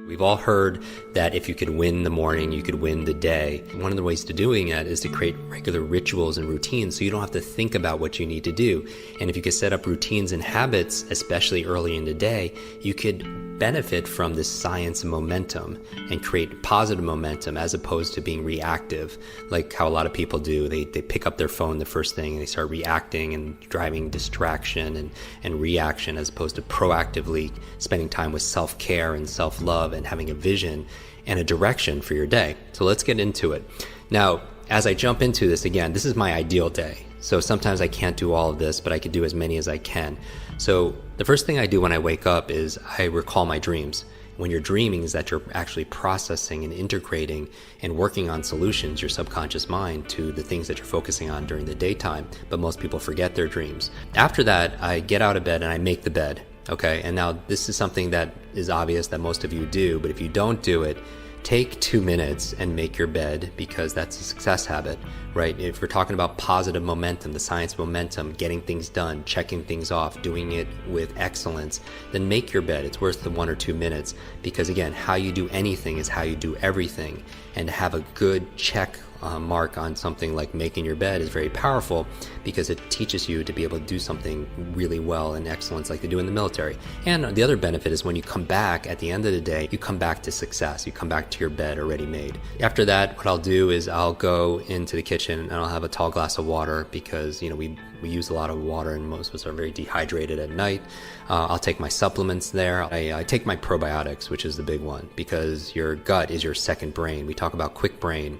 We've all heard that if you could win the morning, you could win the day. One of the ways to doing that is to create regular rituals and routines so you don't have to think about what you need to do. And if you could set up routines and habits, especially early in the day, you could benefit from this science and momentum and create positive momentum as opposed to being reactive, like how a lot of people do. They pick up their phone the first thing and they start reacting and driving distraction and reaction as opposed to proactively spending time with self-care and self-love and having a vision and a direction for your day. So let's get into it. Now, as I jump into this again, this is my ideal day. So sometimes I can't do all of this, but I could do as many as I can. So the first thing I do when I wake up is I recall my dreams. When you're dreaming is that you're actually processing and integrating and working on solutions, your subconscious mind, to the things that you're focusing on during the daytime, but most people forget their dreams. After that, I get out of bed and I make the bed. Okay, and now this is something that is obvious that most of you do, but if you don't do it, take 2 minutes and make your bed, because that's a success habit, right? If we're talking about positive momentum, the science of momentum, getting things done, checking things off, doing it with excellence, then make your bed. It's worth the 1 or 2 minutes, because again, how you do anything is how you do everything. And to have a good check mark on something like making your bed is very powerful, because it teaches you to be able to do something really well in excellence like they do in the military. And the other benefit is when you come back at the end of the day, you come back to success. You come back to your bed already made. After that, what I'll do is I'll go into the kitchen and I'll have a tall glass of water, because we use a lot of water and most of us are very dehydrated at night. I'll take my supplements there. I take my probiotics, which is the big one, because your gut is your second brain. We talk about quick brain,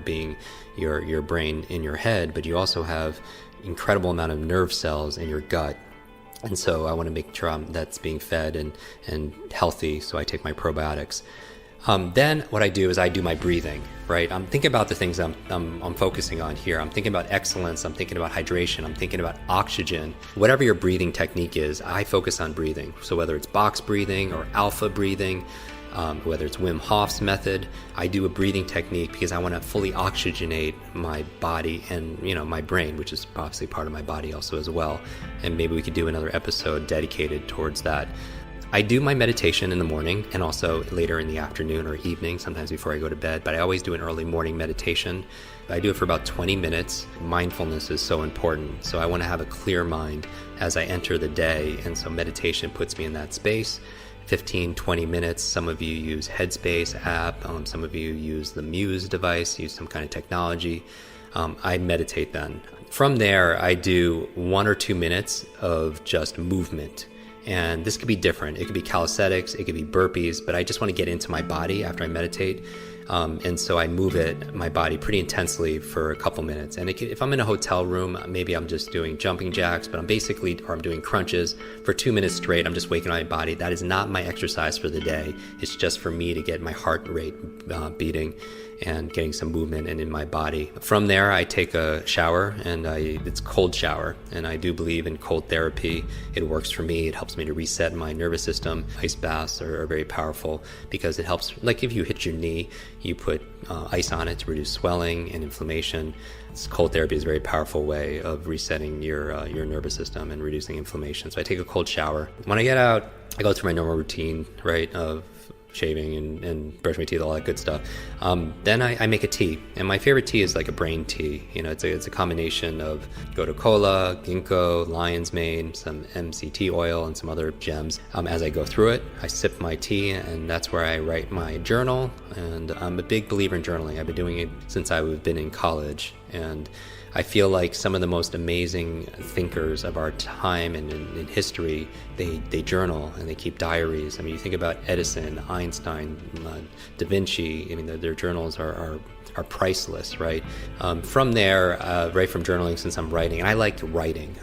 being your brain in your head, but you also have incredible amount of nerve cells in your gut. And so I want to make sure that's being fed and healthy. So I take my probiotics. Then what I do is I do my breathing, right? I'm thinking about the things I'm focusing on here. I'm thinking about excellence. I'm thinking about hydration. I'm thinking about oxygen. Whatever your breathing technique is, I focus on breathing. So whether it's box breathing or alpha breathing, whether it's Wim Hof's method, I do a breathing technique because I want to fully oxygenate my body and, my brain, which is obviously part of my body also as well. And maybe we could do another episode dedicated towards that. I do my meditation in the morning and also later in the afternoon or evening, sometimes before I go to bed, but I always do an early morning meditation. I do it for about 20 minutes. Mindfulness is so important. So I want to have a clear mind as I enter the day. And so meditation puts me in that space. 15, 20 minutes. Some of you use Headspace app. Some of you use the Muse device, use some kind of technology. I meditate then. From there, I do 1 or 2 minutes of just movement. And this could be different. It could be calisthenics, it could be burpees, but I just want to get into my body after I meditate. And so I move my body pretty intensely for a couple minutes. And if I'm in a hotel room, maybe I'm just doing jumping jacks, but I'm doing crunches for 2 minutes straight. I'm just waking my body. That is not my exercise for the day. It's just for me to get my heart rate beating and getting some movement in my body. From there, I take a shower, and it's cold shower. And I do believe in cold therapy. It works for me. It helps me to reset my nervous system. Ice baths are very powerful because it helps. Like if you hit your knee, you put ice on it to reduce swelling and inflammation. Cold therapy is a very powerful way of resetting your nervous system and reducing inflammation. So I take a cold shower. When I get out, I go through my normal routine, right, of shaving and brush my teeth, all that good stuff. Then I make a tea, and my favorite tea is like a brain tea. It's a combination of gotu kola, ginkgo, lion's mane, some MCT oil, and some other gems. As I go through it, I sip my tea, and that's where I write my journal. And I'm a big believer in journaling. I've been doing it since I've been in college, and I feel like some of the most amazing thinkers of our time and in history, they journal and they keep diaries. I mean, you think about Edison, Einstein, Da Vinci. I mean, their journals are priceless, right? From there, right from journaling, since I'm writing, and I like writing.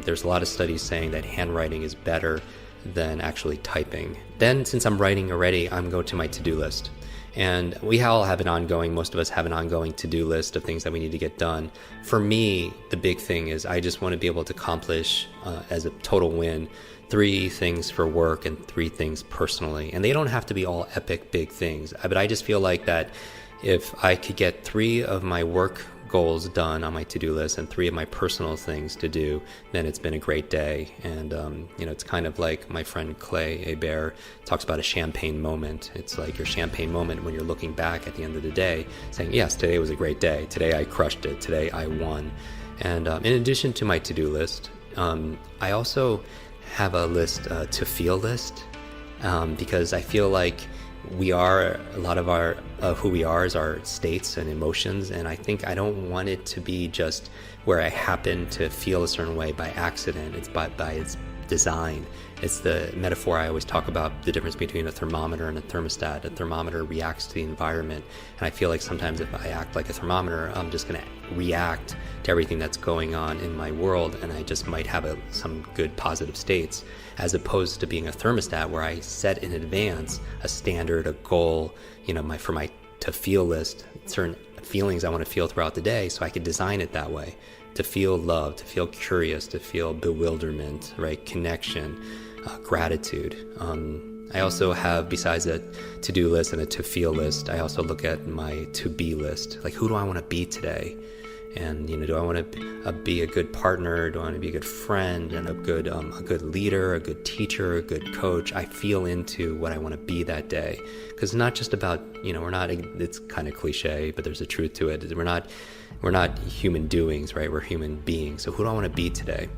There's a lot of studies saying that handwriting is better than actually typing. Then, since I'm writing already, I'm going to my to-do list. And we all have most of us have an ongoing to-do list of things that we need to get done. For me, the big thing is I just want to be able to accomplish, as a total win, 3 things for work and 3 things personally. And they don't have to be all epic big things. But I just feel like that if I could get 3 of my work goals done on my to-do list and 3 of my personal things to do, then it's been a great day. And, it's kind of like my friend Clay Hebert talks about a champagne moment. It's like your champagne moment when you're looking back at the end of the day saying, yes, today was a great day. Today I crushed it. Today I won. And in addition to my to-do list, I also have a to feel list, because I feel like a lot of our who we are is our states and emotions, and I think I don't want it to be just where I happen to feel a certain way by accident. It's by its design. It's the metaphor I always talk about, the difference between a thermometer and a thermostat. A thermometer reacts to the environment, and I feel like sometimes if I act like a thermometer, I'm just going to react to everything that's going on in my world, and I just might have some good positive states, as opposed to being a thermostat where I set in advance a standard, a goal, for my to feel list, certain feelings I want to feel throughout the day, so I could design it that way. To feel love, to feel curious, to feel bewilderment, right? Connection, gratitude. I also have, besides a to-do list and a to-feel list, I also look at my to-be list. Like, who do I want to be today? And, do I want to be a good partner? Do I want to be a good friend and a good leader, a good teacher, a good coach? I feel into what I want to be that day. Because it's not just about, it's kind of cliche, but there's a truth to it. We're not human doings, right? We're human beings. So who do I want to be today?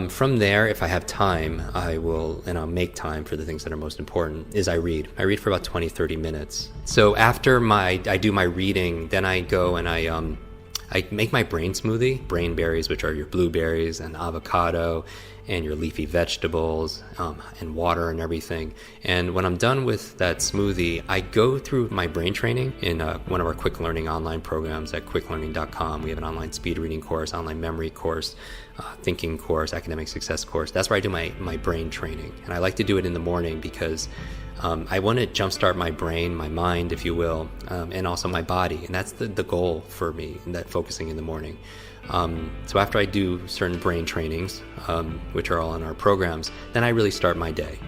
From there, if I have time, and I'll make time for the things that are most important, is I read. I read for about 20, 30 minutes. So after I do my reading, then I go and I make my brain smoothie, brain berries, which are your blueberries and avocado and your leafy vegetables, and water and everything. And when I'm done with that smoothie, I go through my brain training in one of our quick learning online programs at quicklearning.com. We have an online speed reading course, online memory course, thinking course, academic success course. That's where I do my brain training. And I like to do it in the morning because I want to jumpstart my brain, my mind, if you will, and also my body. And that's the goal for me, that focusing in the morning. So after I do certain brain trainings, which are all in our programs, then I really start my day.